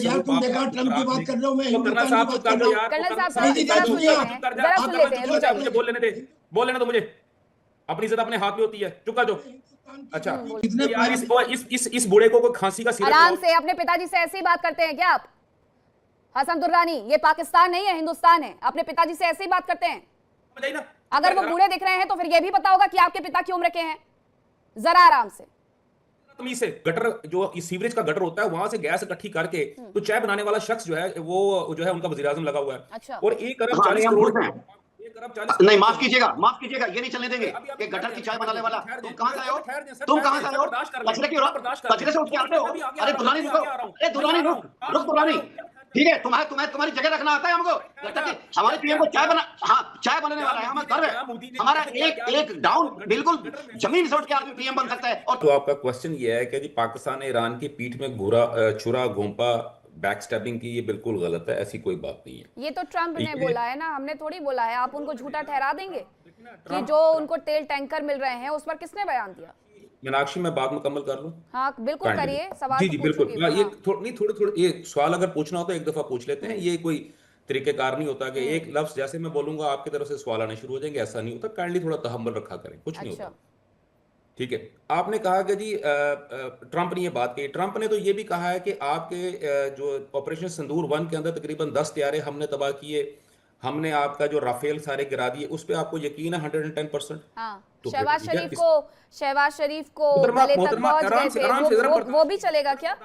यार तुम बेकार ट्रम्प की बात कर रहे हो, मैं कर्नल साहब चुप कर दो यार। कर्नल साहब मुझे बोलने दो मुझे। अपनी इज्जत अपने हाथ में होती है, चुप कर दो। अच्छा तो यार इस बूढ़े को कोई खांसी का सिरप आराम से अपने पिताजी से ऐसी बात करते हैं क्या आप? हसन दुर्रानी, ये पाकिस्तान नहीं है, हिंदुस्तान है। अपने पिताजी से ऐसे ही बात करते हैं? अगर वो बूढ़े दिख रहे हैं तो फिर ये भी पता होगा कि आपके पिता की उम्र के हैं। जरा आराम से। तमीज से। गटर जो सीवरेज का गटर होता है वहां से गैस इकट्ठी करके तो चाय बनाने वाला शख्स जो है वो जो है उनका वजीर आजम लगा हुआ है। अच्छा। और 1 अरब 40 करोड़ नहीं, माफ कीजिएगा, ये नहीं चलने देंगे। ये गटर की चाय बनाने वाला तुम कहां से आए हो? कचरे की कचरे से उठ के आते हो? अरे दुरानी रुको, अरे दुरानी रुक दुरानी। ठीक है, तुम्हारी जगह रखना आता है हमको। गटर की हमारे पीएम को चाय बनाने वाला है, हमें गर्व है। हमारा एक डाउन बिल्कुल जमीन से उठ के आदमी पीएम बन सकता है। और तो आपका क्वेश्चन ये है कि जी पाकिस्तान ने ईरान की पीठ में छुरा घोंपा बैक स्टैबिंग की, ये बिल्कुल गलत है, ऐसी कोई बात नहीं है। ये तो ट्रंप ने बोला है ना, हमने थोड़ी बोला है। आप उनको झूठा ठहरा देंगे कि जो उनको तेल टैंकर मिल रहे हैं उस पर किसने बयान दिया? मीनाक्षी, मैं बात मुकम्मल कर लूं? हाँ बिल्कुल करिए, सवाल जी तो जी बिल्कुल। पूछूंगी। ये थोड़े ये सवाल अगर पूछना हो तो एक दफा पूछ लेते हैं। ये कोई तरीकेकार नहीं होता कि एक लफ्ज जैसे मैं बोलूंगा आपकी तरफ से सवाल आने शुरू हो जाएंगे, ऐसा नहीं होता। काइंडली थोड़ा तहम्मुल रखा करें, कुछ नहीं होता। ठीक है। आपने कहा कि जी ट्रंप ने ये बात कही। ट्रंप ने तो ये भी कहा है कि आपके जो ऑपरेशन सिंदूर 1 के अंदर तकरीबन 10 तैयारे हमने तबाह किए, हमने आपका जो राफेल सारे गिरा दिए। उस पर आपको यकीन है 110%? हाँ। तो शहबाज शरीफ को गले तक पहुंच गए थे, वो भी चलेगा क्या?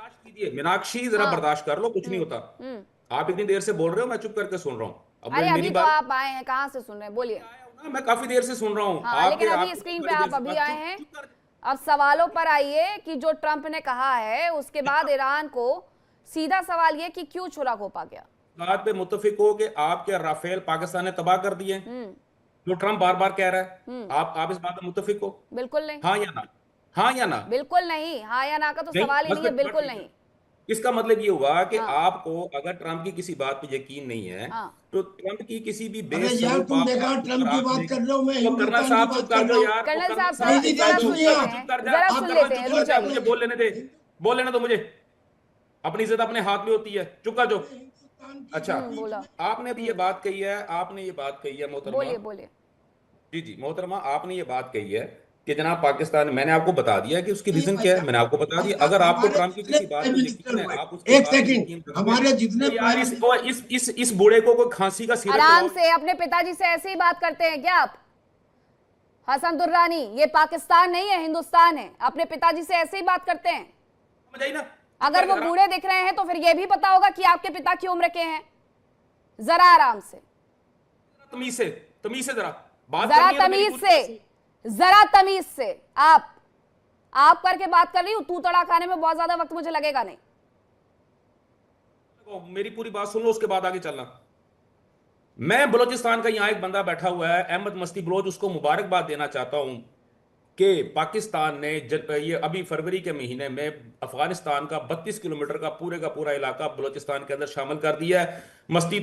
मीनाक्षी जरा बर्दाश्त कर लो, कुछ नहीं होता। आप इतनी देर से बोल रहे हो, मैं चुप करके सुन रहा हूँ। अरे अभी तो आप आए हैं, कहाँ से सुन रहे हैं? बोलिए। मैं काफी देर से सुन रहा हूँ। हाँ, लेकिन अभी स्क्रीन पे आप अभी आए हैं। अब सवालों पर आइए कि जो ट्रंप ने कहा है उसके बाद ईरान को सीधा सवाल ये कि क्यों छुरा घोंपा गया? बात पे मुत्तफिक हो कि आपके राफेल पाकिस्तान ने तबाह कर दिए, जो ट्रंप बार बार कह रहा है। आप इस बात में मुत्तफिक हो? बिल्कुल नहीं। हाँ या ना? हाँ या ना? बिल्कुल नहीं। हाँ या ना का तो सवाल ही नहीं है, बिल्कुल नहीं। इसका मतलब ये हुआ कि आपको अगर ट्रंप की किसी बात पे यकीन नहीं है तो ट्रंप की किसी भी यार तुम बेकार ट्रम्प की बात कर रहे हो, मैं कर्नल साहब चुप कर दो यार। कर्नल साहब जरा सुन लेते हैं। मुझे बोलने दो मुझे। अपनी इज्जत अपने हाथ में होती है, चुप कर दो। अच्छा आपने भी ये बात कही है, मोहतरमा। बोलिए। जी मोहतरमा, आपने ये बात कही है कि जनाब पाकिस्तान, मैंने आपको बता दिया कि उसकी रीजन क्या है, मैंने आपको बता दिया। अगर आपको ट्रंप की किसी बात पे यकीन है, आप उसकी एक सेकंड, हमारे जितने इस बूढ़े को कोई खांसी का सिरप आराम से अपने पिताजी से ऐसे ही बात करते हैं क्या आप? हसन दुर्रानी, ये पाकिस्तान नहीं है, हिंदुस्तान है। अपने पिताजी से ऐसे ही बात करते हैं? समझ आई ना? अगर वो बूढ़े दिख रहे हैं तो फिर ये भी पता होगा कि आपके पिता की उम्र के हैं। जरा आराम से, तमीज से जरा बात जरा तमीज से आप करके बात कर रही हूं। तू तड़ा खाने में बहुत ज्यादा वक्त मुझे लगेगा नहीं। मेरी पूरी बात सुन लो, उसके बाद आगे चलना। मैं बलोचिस्तान का यहां एक बंदा बैठा हुआ है, अहमद मस्ती बलोच, उसको मुबारकबाद देना चाहता हूं कि पाकिस्तान ने ये अभी फरवरी के महीने में अफगानिस्तान का 32 किलोमीटर का पूरा इलाका बलोचिस्तान के अंदर शामिल कर दिया है। मस्ती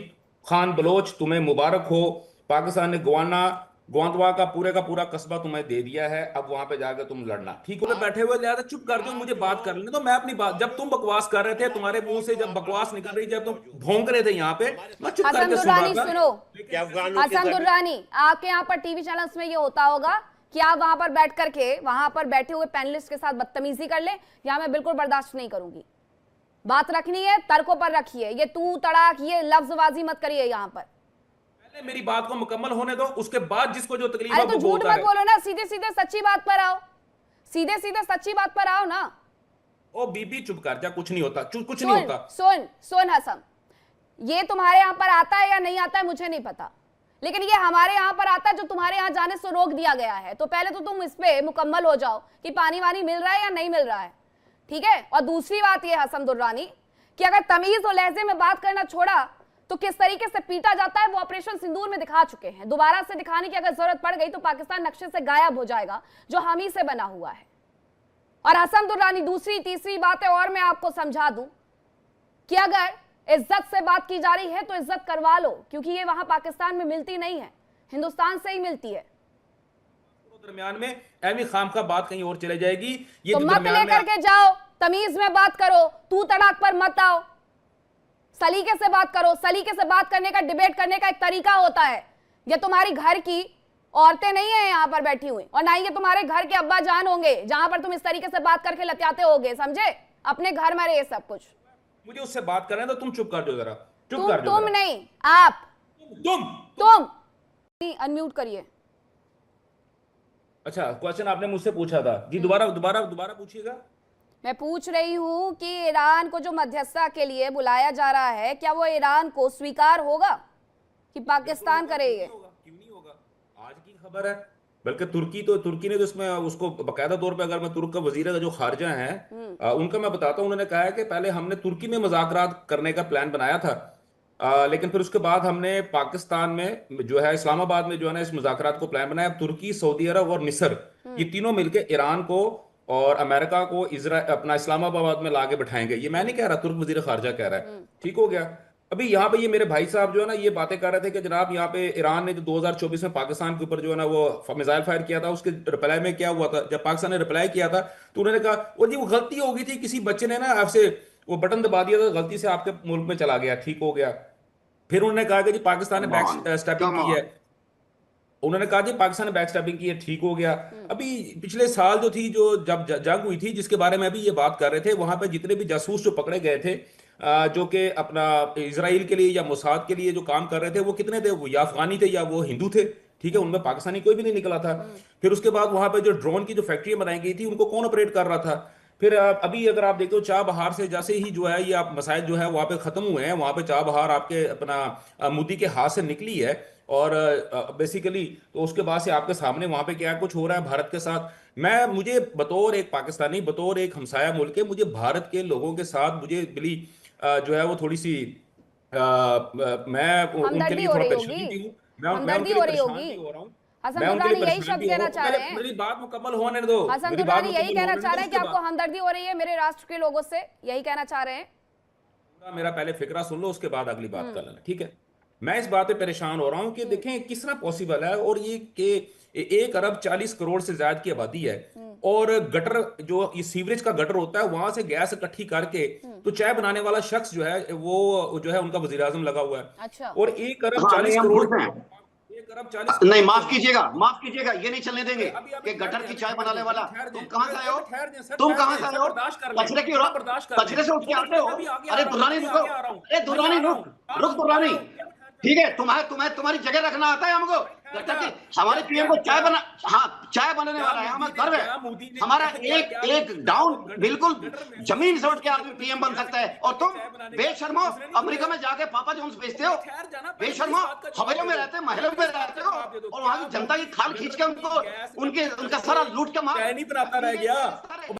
खान बलोच, तुम्हें मुबारक हो। पाकिस्तान ने गोंदवा का पूरा कस्बा तुम्हें दे दिया है। अब वहां पे जाकर तुम लड़ना, ठीक हो? बैठे हुए लिहाजा चुप कर दो, मुझे बात कर लेने तो। मैं अपनी बात, जब तुम बकवास कर रहे थे, तुम्हारे मुंह से जब बकवास निकल रही, जब तुम भौंक रहे थे यहाँ पे, मैं चुप करके सुन रहा था। सुनो हसन दुर्रानी, आपके यहाँ पर टीवी चैनल्स में ये होता होगा कि आप वहां पर बैठ करके वहां पर बैठे हुए पैनलिस्ट के साथ बदतमीजी कर ले। यहाँ मैं बिल्कुल बर्दाश्त नहीं करूंगी। बात रखनी है, तर्कों पर रखिए। ये तू तड़ाक, ये लफ्जबाजी मत करिए यहाँ पर। मेरी बात को मुकम्मल होने दो, उसके बाद जिसको जो तकलीफ है तो झूठ मत बोलो ना, सीधे सीधे सच्ची बात पर आओ। सीधे सीधे सच्ची बात पर आओ ना। ओ बीबी चुप कर जा, कुछ नहीं होता, कुछ नहीं होता। सुन हसन, ये तुम्हारे यहाँ पर आता है या नहीं आता है मुझे नहीं पता, लेकिन ये हमारे यहाँ पर आता है जो तुम्हारे यहाँ जाने से रोक दिया गया है। तो पहले तो तुम इस पे मुकम्मल हो जाओ कि पानी वानी मिल रहा है या नहीं मिल रहा है, ठीक है? और दूसरी बात ये हसन दुर्रानी कि अगर तमीज और लहजे में बात करना छोड़ा तो किस तरीके से पीटा जाता है वो ऑपरेशन सिंदूर में दिखा चुके हैं। दोबारा से दिखाने की अगर जरूरत पड़ गई तो पाकिस्तान नक्शे से गायब हो जाएगा जो हम ही से बना हुआ है। और हसन दुर्रानी, दूसरी तीसरी बात है और मैं आपको समझा दूं कि अगर इज्जत से बात की जा रही है तो इज्जत करवा लो, क्योंकि ये वहां पाकिस्तान में मिलती नहीं है, हिंदुस्तान से ही मिलती है। दरमियान में एमी खाम का बात कहीं और चले जाएगी। ये तो मत लेकर के जाओ, तमीज में बात करो, तू तड़ाक पर मत आओ। सलीके से बात करो। सलीके से बात करने का, डिबेट करने का एक तरीका होता है। ये तुम्हारी घर की औरतें नहीं है यहाँ पर बैठी हुई, और ना ही ये तुम्हारे घर के अब्बा जान होंगे जहां पर तुम इस तरीके से बात करके लत्याते होगे, समझे? अपने घर में रहे सब कुछ। मुझे उससे बात करना है तो तुम चुप कर दो जरा, चुप कर दो। तुम नहीं, आप। तुम अनम्यूट करिए। अच्छा, क्वेश्चन आपने मुझसे पूछा था जी, दोबारा दोबारा दोबारा पूछिएगा। मैं पूछ रही हूं कि ईरान को जो मध्यस्थता के लिए बुलाया जा रहा है, क्या वो ईरान को स्वीकार होगा कि पाकिस्तान करे ये? क्यों नहीं होगा, आज की खबर है। बल्कि तुर्की ने तो इसमें उसको बाकायदा तौर पे, अगर मैं तुर्क का वजीर जो खारजा है उनका मैं बताता हूँ, उन्होंने कहा है कि पहले हमने तुर्की में मुज़ाकरात करने का प्लान बनाया था, लेकिन फिर उसके बाद हमने पाकिस्तान में जो है, इस्लामाबाद में जो है ना, इस मुज़ाकरात को प्लान बनाया। तुर्की, सऊदी अरब और मिस्र, ये तीनों मिलकर ईरान को और अमेरिका को अपना इस्लामाबाद में लाके बैठाएंगे। ये मैं नहीं कह रहा, तुर्क वजीर खारजा कह रहा है। ठीक हो गया। अभी यहाँ पे ये मेरे भाई साहब जो है ना, ये बातें कर रहे थे कि जनाब यहाँ पे ईरान ने जो 2024 में पाकिस्तान के ऊपर जो है ना वो मिसाइल फायर किया था, उसके रिप्लाई में क्या हुआ था, जब पाकिस्तान ने रिप्लाई किया था तो उन्होंने कहा वो जी वो गलती हो गई थी, किसी बच्चे ने ना आपसे वो बटन दबा दिया था, गलती से आपके मुल्क में चला गया, ठीक हो गया। फिर उन्होंने कहा कि जी पाकिस्तान ने बैक स्टेपिंग की है, उन्होंने कहा जी पाकिस्तान ने बैक स्टेपिंग की है, ठीक हो गया। अभी पिछले साल जो थी, जो जब जंग हुई थी, जिसके बारे में अभी ये बात कर रहे थे, वहां पे जितने भी जासूस जो पकड़े गए थे, जो कि अपना इजराइल के लिए या मोसाद के लिए जो काम कर रहे थे, वो कितने थे? वो या अफगानी थे या वो हिंदू थे, ठीक है, उनमें पाकिस्तानी कोई भी नहीं निकला था। फिर उसके बाद वहां पे जो ड्रोन की जो फैक्ट्रियां बनाई गई थी, उनको कौन ऑपरेट कर रहा था? फिर अभी अगर आप देखते हो चाबहार से जैसे ही जो है ये आप मसाइल जो है वहां पे खत्म हुए हैं, वहां पे चाबहार आपके अपना मोदी के हाथ से निकली है, और बेसिकली तो उसके बाद से आपके सामने वहां पे क्या कुछ हो रहा है भारत के साथ। मुझे बतौर एक पाकिस्तानी, बतौर एक हमसाया मुल्क के, मुझे भारत के लोगों के साथ मुझे बिली जो है वो थोड़ी सी मैं उनके लिए थोड़ा परेशानी भी हूँ, मैं उनके लिए परेशान भी हो रहा हूँ। हसन दुरानी यही शब्द कहना चाह रहे हैं। मेरी बात मुकम्मल होने दो। हसन दुरानी यही कहना चाह रहे हैं कि आपको हमदर्दी हो रही है मेरे राष्ट्र के लोगों से, यही कहना चाह रहे हैं। मेरा पहले फिक्रा सुन लो, उसके बाद अगली बात कर लेना, ठीक है? मैं इस बात पे परेशान हो रहा हूं कि देखें किस तरह पॉसिबल है, और ये कि 1 अरब 40 करोड़ से ज्यादा की आबादी है, और गटर जो ये सीवरेज का गटर होता है, वहां से गैस इकट्ठी करके तो चाय बनाने वाला शख्स जो है वो जो है उनका वजीर आजम लगा हुआ है। अच्छा। और 1 अरब 40 करोड़ 1 अरब 40 नहीं, माफ कीजिएगा, ये नहीं चलने देंगे कि गटर की चाय बनाने वाला। तुम कहां से आए हो? तुम कहां से आए हो? कचरे की हो? कचरे से उठ के आते हो? अरे दुरानी रुको, अरे दुरानी रुक दुरानी, ठीक है, तुम्हारी जगह रखना आता है हमको। गटर की हमारे पीएम को चाय बनाने वाला है, हमें गर्व है। हमारा एक डाउन बिल्कुल जमीन से उठ के आदमी पीएम बन सकता है, और तुम बेशर्मो अमेरिका में जाके पापा जोन्स बेचते हो, बेशर्मो हवेलियों में रहते, महलों में रहते हो, और वहां की जनता की खाल खींच के उनका सारा लूट के मार नहीं बनाता रह गया।